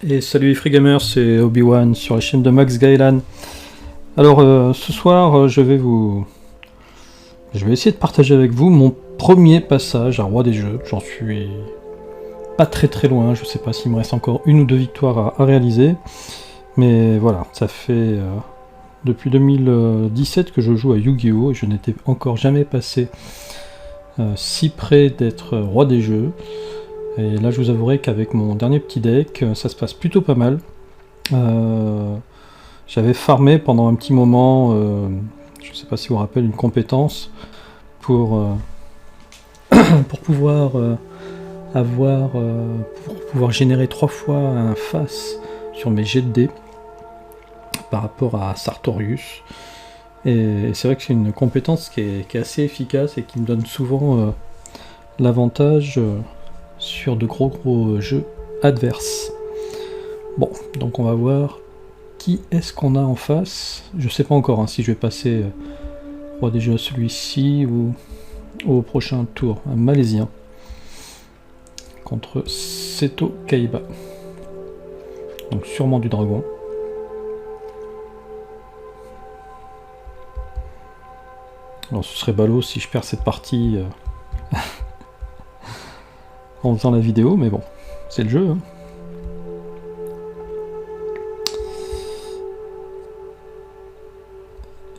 Et salut les Free Gamers, c'est Obi-Wan sur la chaîne de Max Gailan. Alors ce soir je vais essayer de partager avec vous mon premier passage à Roi des Jeux. J'en suis pas très loin, je sais pas s'il me reste encore une ou deux victoires à réaliser. Mais voilà, ça fait depuis 2017 que je joue à Yu-Gi-Oh! Et je n'étais encore jamais passé si près d'être Roi des Jeux. Et là je vous avouerai qu'avec mon dernier petit deck, ça se passe plutôt pas mal. J'avais farmé pendant un petit moment, je sais pas si vous vous rappelez, une compétence pour pouvoir pour pouvoir générer 3 fois un face sur mes jets de dés par rapport à Sartorius. Et c'est vrai que c'est une compétence qui est assez efficace et qui me donne souvent l'avantage sur de gros jeux adverses. Bon, donc on va voir qui est-ce qu'on a en face. Je sais pas encore si je vais passer Roi des Jeux à celui-ci ou au prochain tour. Un Malaisien contre Seto Kaiba. Donc sûrement du dragon. Alors ce serait ballot si je perds cette partie en faisant la vidéo, mais bon, c'est le jeu. Hein.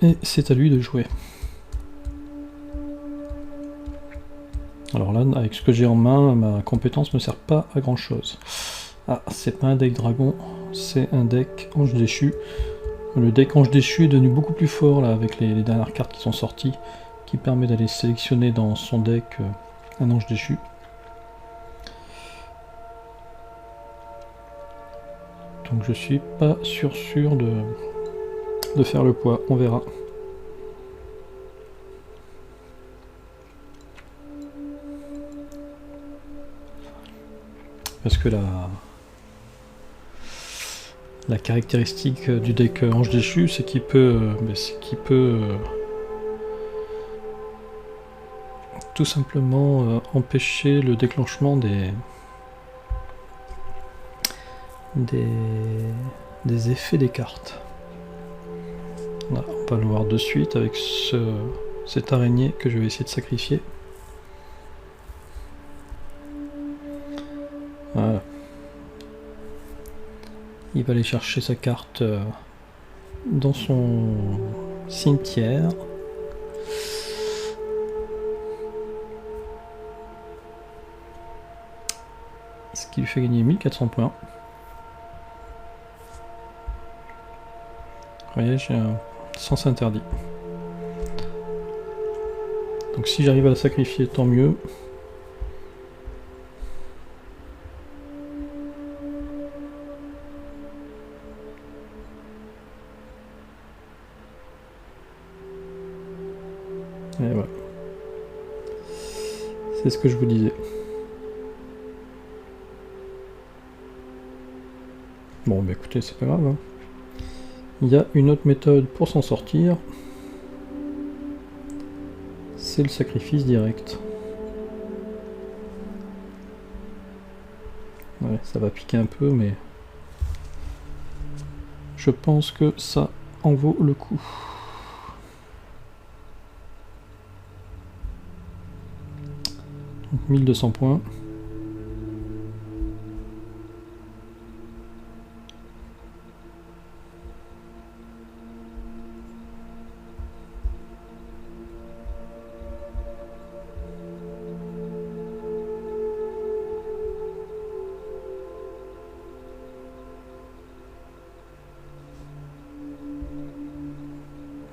Et c'est à lui de jouer. Alors là, avec ce que j'ai en main, ma compétence me sert pas à grand chose. Ah, c'est pas un deck dragon, c'est un deck ange déchu. Le deck ange déchu est devenu beaucoup plus fort là avec les dernières cartes qui sont sorties, qui permet d'aller sélectionner dans son deck un ange déchu. Donc je suis pas sûr de faire le poids, on verra. Parce que la caractéristique du deck ange déchu, c'est qu'il peut, tout simplement empêcher le déclenchement des effets des cartes. Là, on va le voir de suite avec cette araignée que je vais essayer de sacrifier. Voilà. Il va aller chercher sa carte dans son cimetière. Ce qui lui fait gagner 1400 points. Vous voyez, j'ai un sens interdit. Donc si j'arrive à la sacrifier, tant mieux. Et voilà. C'est ce que je vous disais. Bon, bah écoutez, c'est pas grave. Hein. Il y a une autre méthode pour s'en sortir. C'est le sacrifice direct. Ouais, ça va piquer un peu, mais je pense que ça en vaut le coup. Donc 1200 points.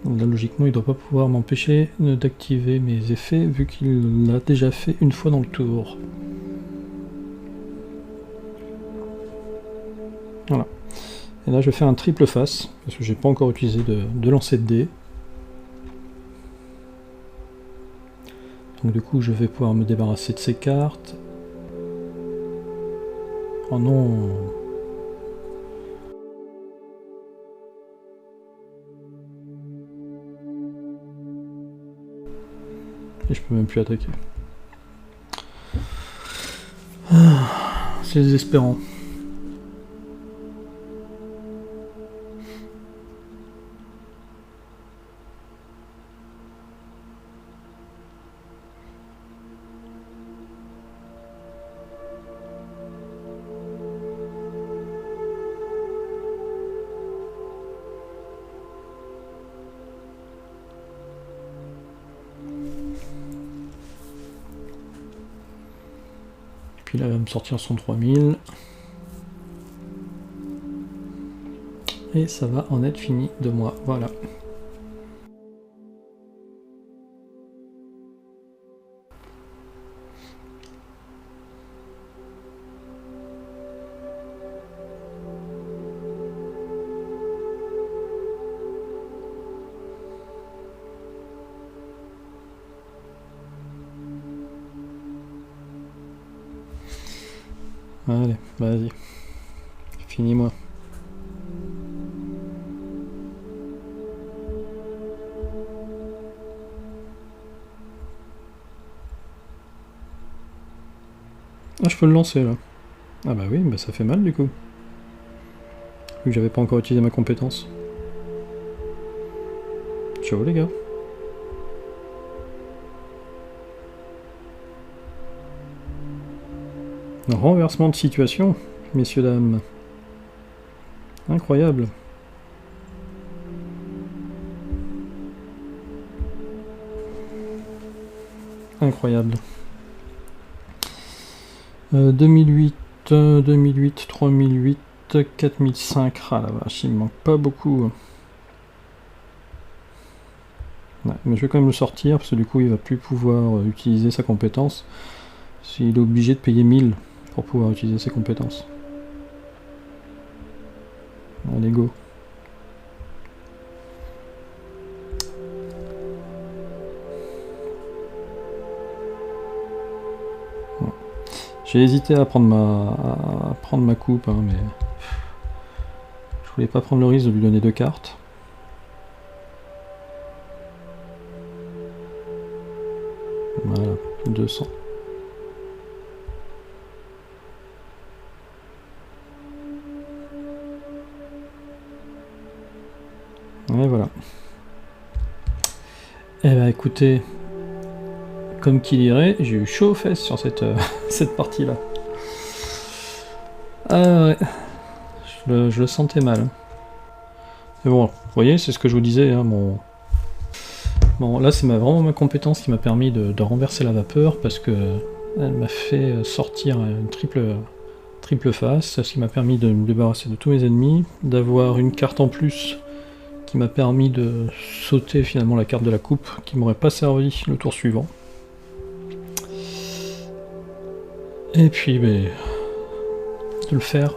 Là, logiquement, il ne doit pas pouvoir m'empêcher d'activer mes effets vu qu'il l'a déjà fait une fois dans le tour. Voilà. Et là, je vais faire un triple face parce que j'ai pas encore utilisé de lancer de dés. Donc du coup, je vais pouvoir me débarrasser de ces cartes. Oh non! Et je peux même plus attaquer. C'est désespérant. Puis là, il va me sortir son 3000. Et ça va en être fini de moi, voilà. Allez, vas-y. Finis-moi. Ah, je peux le lancer là. Ah bah oui, bah ça fait mal du coup. Vu que j'avais pas encore utilisé ma compétence. Ciao les gars. Un renversement de situation, messieurs dames. Incroyable. Incroyable. 2008, 2008, 3008, 4005. Ah la vache, il me manque pas beaucoup. Ouais, mais je vais quand même le sortir parce que du coup il va plus pouvoir utiliser sa compétence. Il est obligé de payer 1000 pour pouvoir utiliser ses compétences. Allez go. J'ai hésité à prendre ma coupe, hein, mais je voulais pas prendre le risque de lui donner 2 cartes. Voilà, 200. Et voilà. Eh ben écoutez, comme qui dirait, j'ai eu chaud aux fesses sur cette, cette partie-là. Ah ouais, je le sentais mal. Mais bon, vous voyez, c'est ce que je vous disais, hein, Bon, là c'est vraiment ma compétence qui m'a permis de renverser la vapeur, parce que elle m'a fait sortir une triple face, ce qui m'a permis de me débarrasser de tous mes ennemis, d'avoir une carte en plus qui m'a permis de sauter finalement la carte de la coupe, qui m'aurait pas servi le tour suivant. Et puis, de le faire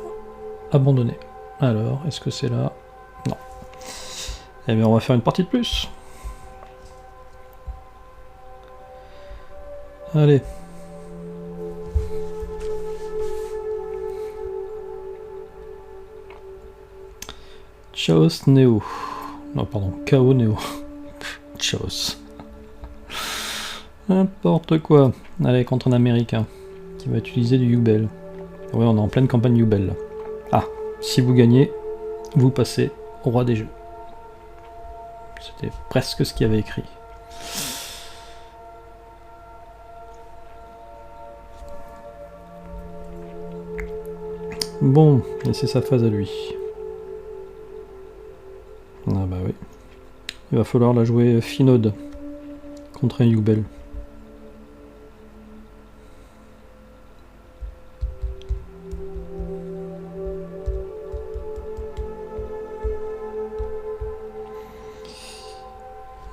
abandonner. Alors, est-ce que c'est là? Non. Eh bien, on va faire une partie de plus. Allez. Chaos Neo. Non, pardon, Chaos Neo. Chaos. N'importe quoi. Allez, contre un américain qui va utiliser du Yubel. Ouais, on est en pleine campagne Yubel là. Ah, si vous gagnez, vous passez au roi des jeux. C'était presque ce qu'il y avait écrit. Bon, et c'est sa phase à lui. Ah bah oui. Il va falloir la jouer Finode contre un Yubel.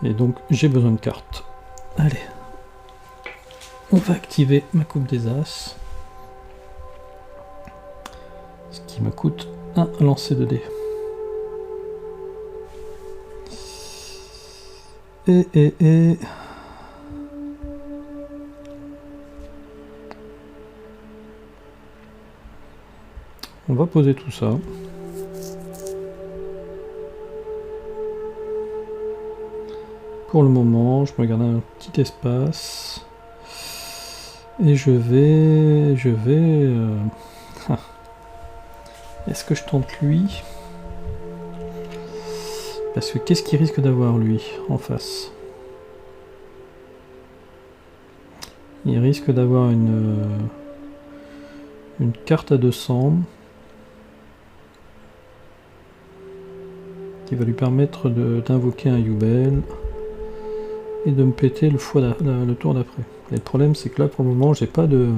Et donc j'ai besoin de cartes. Allez. On va activer ma coupe des As. Ce qui me coûte un lancer de dés. Et... On va poser tout ça. Pour le moment, je me garde un petit espace. Et je vais... Est-ce que je tente lui? Parce que qu'est-ce qu'il risque d'avoir lui en face? Il risque d'avoir une carte à 200 qui va lui permettre d'invoquer un Yubel et de me péter le tour d'après. Et le problème c'est que là pour le moment j'ai pas de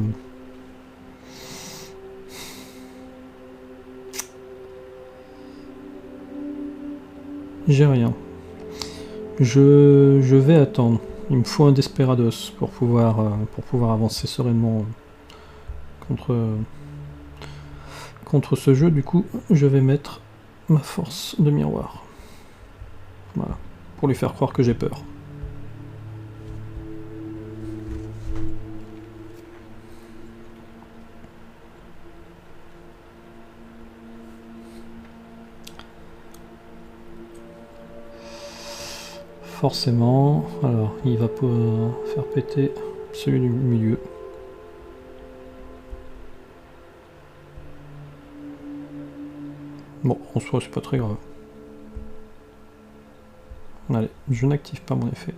j'ai rien. Je vais attendre. Il me faut un Desperados pour pouvoir avancer sereinement contre ce jeu. Du coup, je vais mettre ma force de miroir. Voilà. Pour lui faire croire que j'ai peur. Forcément, alors il va faire péter celui du milieu. Bon, en soi c'est pas très grave. Allez, je n'active pas mon effet.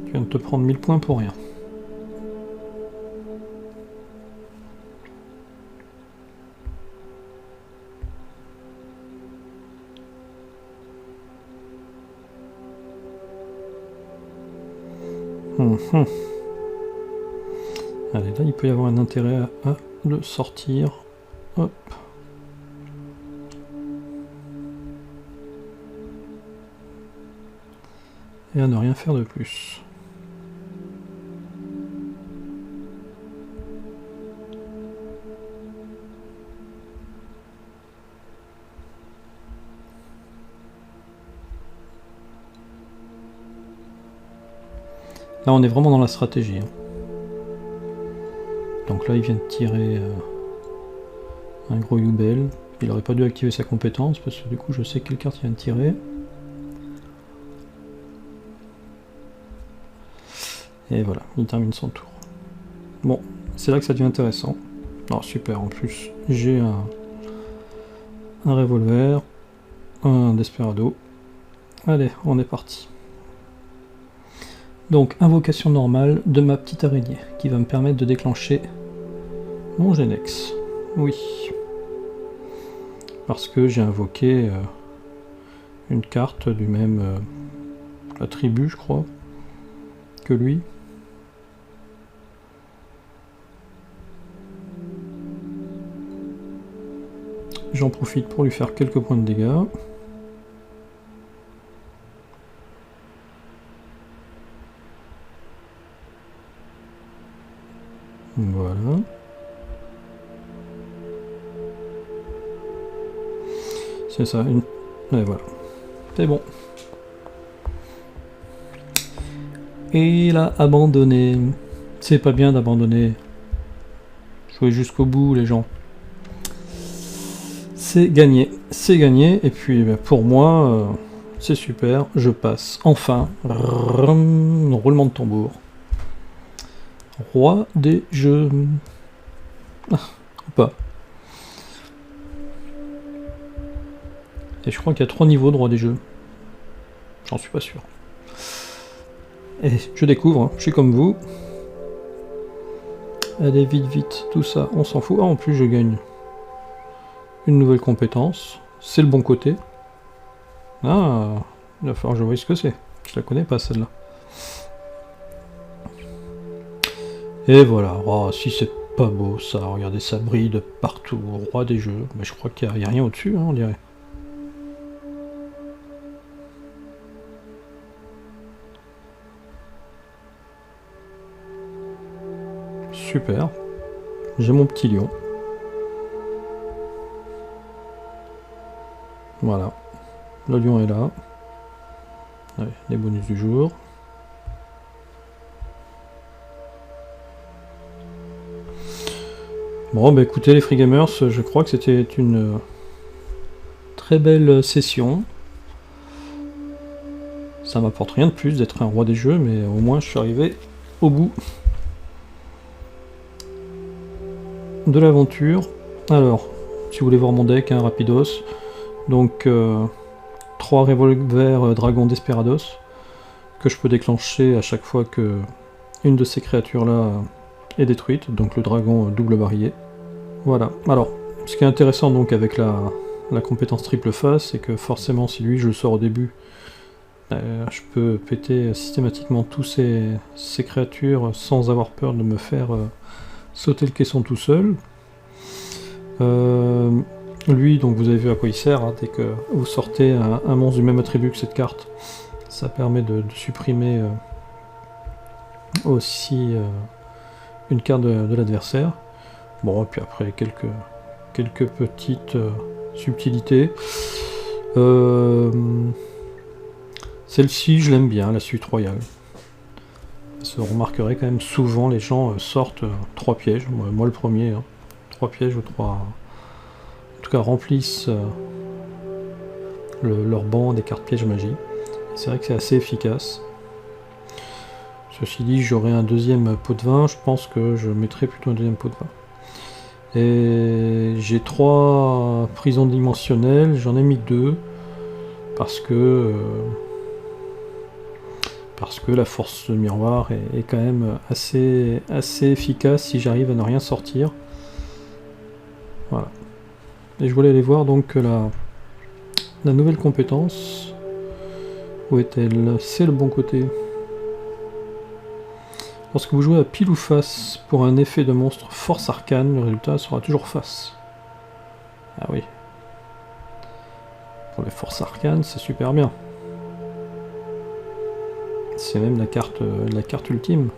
Tu viens de te prendre 1000 points pour rien. Allez, là il peut y avoir un intérêt à le sortir. Hop. Et à ne rien faire de plus. Là on est vraiment dans la stratégie. Donc là il vient de tirer un gros Yubel. Il aurait pas dû activer sa compétence parce que du coup je sais quelle carte il vient de tirer. Et voilà, il termine son tour. Bon, c'est là que ça devient intéressant. Alors super, en plus j'ai un revolver, un Desperado. Allez, on est parti. Donc, invocation normale de ma petite araignée, qui va me permettre de déclencher mon Genex. Oui. Parce que j'ai invoqué une carte du même attribut, je crois, que lui. J'en profite pour lui faire quelques points de dégâts. Voilà. C'est ça, et voilà. C'est bon. Et il a abandonné. C'est pas bien d'abandonner. Jouez jusqu'au bout, les gens. C'est gagné. C'est gagné. Et puis, pour moi, c'est super. Je passe. Enfin. Roulement de tambour. Roi des jeux. Ah, ou pas. Et je crois qu'il y a 3 niveaux de roi des jeux. J'en suis pas sûr. Et je découvre, hein, je suis comme vous. Allez, vite, vite, tout ça, on s'en fout. Ah, en plus, je gagne une nouvelle compétence. C'est le bon côté. Ah, il va falloir que je voie ce que c'est. Je la connais pas, celle-là. Et voilà. Oh, si c'est pas beau, ça. Regardez, ça brille de partout. Roi des jeux. Mais je crois qu'il n'y a rien au-dessus, hein, on dirait. Super. J'ai mon petit lion. Voilà. Le lion est là. Allez, les bonus du jour. Bon, bah écoutez les Free Gamers, je crois que c'était une très belle session. Ça m'apporte rien de plus d'être un roi des jeux, mais au moins je suis arrivé au bout de l'aventure. Alors, si vous voulez voir mon deck, hein, rapidos. Donc, 3 revolvers Dragon Desperados, que je peux déclencher à chaque fois que une de ces créatures-là est détruite, donc le dragon double barillet. Voilà. Alors, ce qui est intéressant donc avec la compétence triple face, c'est que forcément, si lui je le sors au début, je peux péter systématiquement tous ces créatures sans avoir peur de me faire sauter le caisson tout seul. Lui, donc vous avez vu à quoi il sert, hein, dès que vous sortez un monstre du même attribut que cette carte, ça permet de supprimer aussi une carte de l'adversaire. Bon, et puis après, quelques petites subtilités. Celle-ci, je l'aime bien, la suite royale. Vous remarquerez quand même souvent les gens sortent 3 pièges, moi le premier, hein. 3 pièges ou 3... En tout cas remplissent leur banc des cartes pièges magie. C'est vrai que c'est assez efficace. Ceci dit, j'aurai un deuxième pot de vin, je pense que je mettrai plutôt un deuxième pot de vin. Et j'ai 3 prisons dimensionnelles, j'en ai mis 2 parce que la force de miroir est quand même assez efficace si j'arrive à ne rien sortir. Voilà. Et je voulais aller voir donc la nouvelle compétence. Où est-elle? C'est le bon côté. Lorsque vous jouez à pile ou face pour un effet de monstre force arcane, le résultat sera toujours face. Ah oui. Pour les forces arcanes, c'est super bien. C'est même la carte ultime.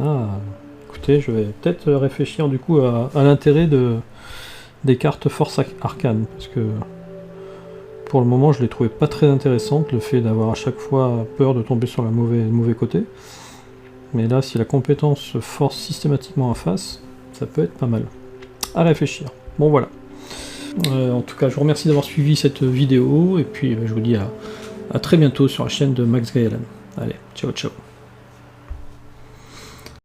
Ah, écoutez, je vais peut-être réfléchir du coup à l'intérêt des cartes force arcane, parce que pour le moment je les trouvais pas très intéressantes, le fait d'avoir à chaque fois peur de tomber sur le mauvais côté. Mais là, si la compétence se force systématiquement en face, ça peut être pas mal. À réfléchir. Bon voilà. En tout cas, je vous remercie d'avoir suivi cette vidéo, et puis je vous dis à très bientôt sur la chaîne de Max Gaëlan. Allez, ciao ciao.